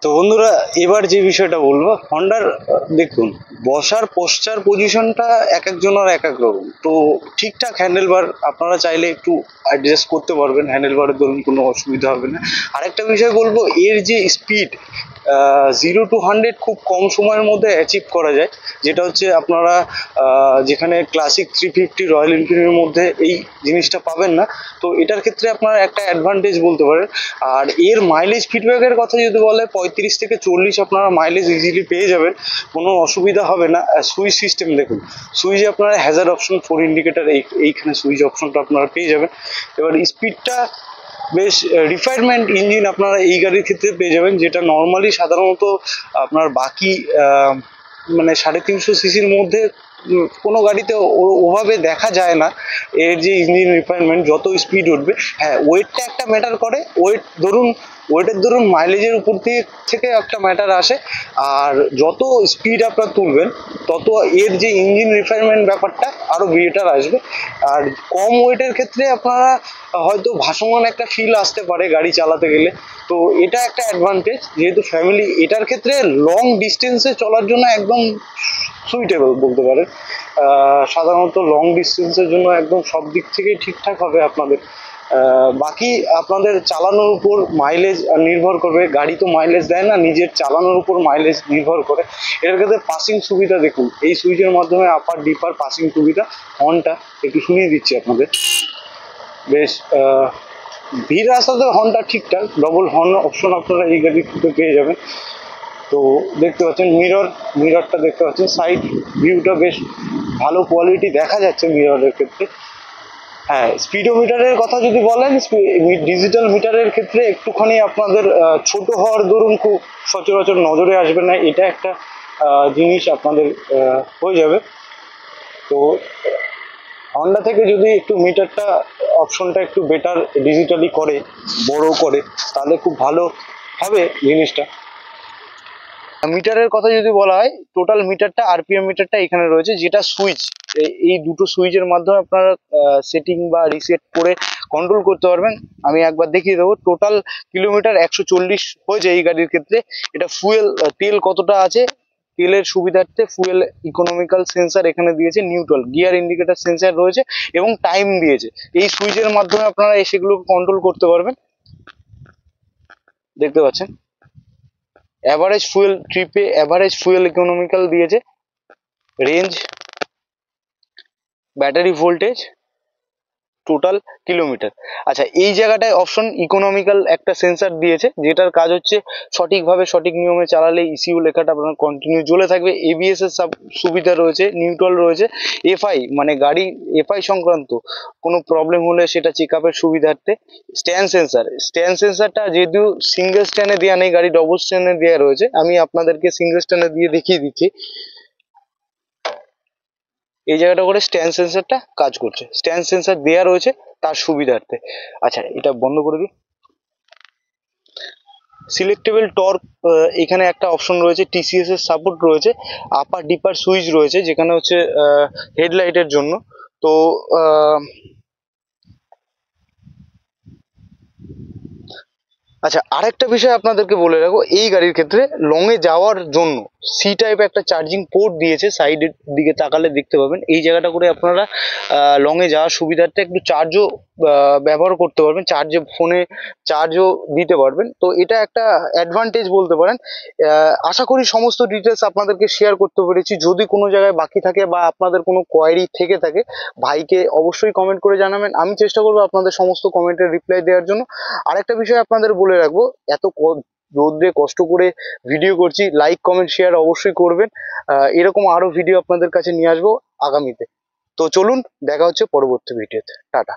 তো বন্ধুরা, এবার যে বিষয়টা বলবো হন্ডার, দেখুন বসার পোশ্চার পজিশনটা এক একজনের এক এক রকম। তো ঠিকঠাক হ্যান্ডেল বার আপনারা চাইলে একটু অ্যাডজাস্ট করতে পারবেন, হ্যান্ডেল বারের ধরুন কোনো অসুবিধা হবে না। আরেকটা বিষয় বলবো, এর যে স্পিড 0 to 100 খুব কম সময়ের মধ্যে অ্যাচিভ করা যায়, যেটা হচ্ছে আপনারা যেখানে ক্লাসিক 350 রয়্যাল এনফিল্ডের মধ্যে এই জিনিসটা পাবেন না। তো এটার ক্ষেত্রে আপনারা একটা অ্যাডভান্টেজ বলতে পারেন। আর এর মাইলেজ ফিডব্যাকের কথা যদি বলে, 35 থেকে 40 আপনারা মাইলেজ ইজিলি পেয়ে যাবেন, কোনো অসুবিধা হবে না। সুইচ সিস্টেম দেখুন, সুইচে আপনারা হ্যাজার্ড অপশন, 4 ইন্ডিকেটার, এইখানে সুইচ অপশনটা আপনারা পেয়ে যাবেন। এবার স্পিডটা বেশ রিফাইনমেন্ট ইঞ্জিন আপনারা এই গাড়ির ক্ষেত্রে পেয়ে যাবেন, যেটা নর্মালি সাধারণত আপনার বাকি মানে 350 সিসির মধ্যে কোনো গাড়িতে ওভাবে দেখা যায় না। এর যে ইঞ্জিন রিফাইনমেন্ট, যত স্পিড উঠবে, হ্যাঁ ওয়েটটা একটা ম্যাটার করে। ওয়েটের ধরুন মাইলেজের উপর থেকে একটা ম্যাটার আসে। আর যত স্পিড আপনারা তুলবেন, তত এর যে ইঞ্জিন রিফাইনমেন্ট ব্যাপারটা আরো বেটার আসবে। আর কম ওয়েটের ক্ষেত্রে আপনারা হয়তো ভাসমান একটা ফিল আসতে পারে গাড়ি চালাতে গেলে। তো এটা একটা অ্যাডভান্টেজ, যেহেতু ফ্যামিলি, এটার ক্ষেত্রে লং ডিস্টেন্সে চলার জন্য একদম সুইটেবল বলতে পারেন। সাধারণত লং ডিস্টেন্সের জন্য একদম সব দিক থেকেই ঠিকঠাক হবে আপনাদের। বাকি আপনাদের চালানোর উপর মাইলেজ নির্ভর করবে। গাড়ি তো মাইলেজ দেয় না, নিজের চালানোর উপর মাইলেজ নির্ভর করে। এর ক্ষেত্রে পাসিং সুবিধা দেখুন, এই সুইচের মাধ্যমে আপার ডিপার পাসিং সুবিধা। হর্নটা একটু শুনিয়ে দিচ্ছি আপনাদের। বেশ ভিড় রাস্তাতে হর্নটা ঠিকঠাক, ডবল হর্ন অপশন আপনারা এই গাড়িতে পেয়ে যাবেন। তো দেখতে পাচ্ছেন মিররটা দেখতে পাচ্ছেন, সাইড ভিউটা বেশ ভালো কোয়ালিটি দেখা যাচ্ছে মিররের ক্ষেত্রে। হ্যাঁ, স্পিডোমিটারের কথা যদি বলেন, ডিজিটাল মিটারের ক্ষেত্রে একটুখানি আপনাদের ছোট হওয়ার দরুন খুব সচরাচর নজরে আসবে না, এটা একটা জিনিস আপনাদের হয়ে যাবে। তো হন্ডা থেকে যদি একটু মিটারটা অপশনটা একটু বেটার ডিজিটালি করে, বড় করে, তাহলে খুব ভালো হবে জিনিসটা। মিটারের কথা যদি বলা হয়, টোটাল মিটারটা, আরপিএম মিটারটা এখানে রয়েছে, যেটা সুইচ, এই দুটো সুইচের মাধ্যমে আপনারা সেটিং বা রিসেট করে কন্ট্রোল করতে পারবেন। আমি একবার দেখিয়ে দেবো। টোটাল কিলোমিটার 140 হয়েছে এই গাড়ির ক্ষেত্রে। এটা ফুয়েল, তেল কতটা আছে, তেলের সুবিধার্থে ফুয়েল ইকোনমিক্যাল সেন্সার এখানে দিয়েছে, নিউট্রাল গিয়ার ইন্ডিকেটর সেন্সার রয়েছে, এবং টাইম দিয়েছে। এই সুইচের মাধ্যমে আপনারা সেগুলোকে কন্ট্রোল করতে পারবেন। দেখতে পাচ্ছেন অ্যাভারেজ ফুয়েল ট্রিপে, অ্যাভারেজ ফুয়েল ইকোনমিক্যাল দিয়েছে, range, battery voltage, total kilometre. আচ্ছা, এই জায়গাটায় অপশন ইকোনমিক্যাল একটা সেন্সার দিয়েছে, যেটার কাজ হচ্ছে সঠিকভাবে সঠিক নিয়মে চালালে ইসিউ লেখাটা আপনার কন্টিনিউ জ্বলে থাকবে। এবিএস এর সুবিধা রয়েছে, নিউট্রাল রয়েছে, এফআই মানে গাড়ি এফআই সংক্রান্ত কোনো প্রবলেম হলে সেটা চেক আপের সুবিধার্থে। স্ট্যান্ড সেন্সারটা যেহেতু সিঙ্গেল স্ট্যান্ডে দেওয়া নেই, গাড়ি ডবল স্ট্যান্ডে দেওয়া রয়েছে। আমি আপনাদেরকে সিঙ্গেল স্ট্যান্ডে দিয়ে দেখিয়ে দিচ্ছি। এই জায়গাটা করে স্ট্যান্ড সেন্সারটা কাজ করছে, স্ট্যান্ড সেন্সার দেওয়া রয়েছে তার সুবিধার্থে। আচ্ছা, এটা বন্ধ করে দিই। সিলেক্টেবল টর্ক, এখানে একটা অপশন রয়েছে, টিসিএস এর সাপোর্ট রয়েছে, আপার ডিপার সুইচ রয়েছে, যেখানে হচ্ছে হেডলাইটের জন্য। তো আচ্ছা, আরেকটা বিষয় আপনাদেরকে বলে রাখবো, এই গাড়ির ক্ষেত্রে লং এ যাওয়ার জন্য সি টাইপ একটা চার্জিং পোর্ট দিয়েছে। সাইডের দিকে তাকালে দেখতে পাবেন, এই জায়গাটা করে আপনারা লং এ যাওয়ার সুবিধার্থে একটু চার্জও ব্যবহার করতে পারবেন, ফোনে চার্জও দিতে পারবেন। তো এটা একটা অ্যাডভান্টেজ বলতে পারেন। আশা করি সমস্ত ডিটেলস আপনাদেরকে শেয়ার করতে পেরেছি। যদি কোনো জায়গায় বাকি থাকে বা আপনাদের কোনো কোয়ারি থেকে থাকে, ভাইকে অবশ্যই কমেন্ট করে জানাবেন, আমি চেষ্টা করবো আপনাদের সমস্ত কমেন্টের রিপ্লাই দেওয়ার জন্য। আরেকটা বিষয় আপনাদের বলে রাখবো, এত রোদ্রে কষ্ট করে ভিডিও করছি, লাইক কমেন্ট শেয়ার অবশ্যই করবেন। এরকম আরো ভিডিও আপনাদের কাছে নিয়ে আসবো আগামীতে। তো চলুন, দেখা হচ্ছে পরবর্তী ভিডিওতে। টাটা।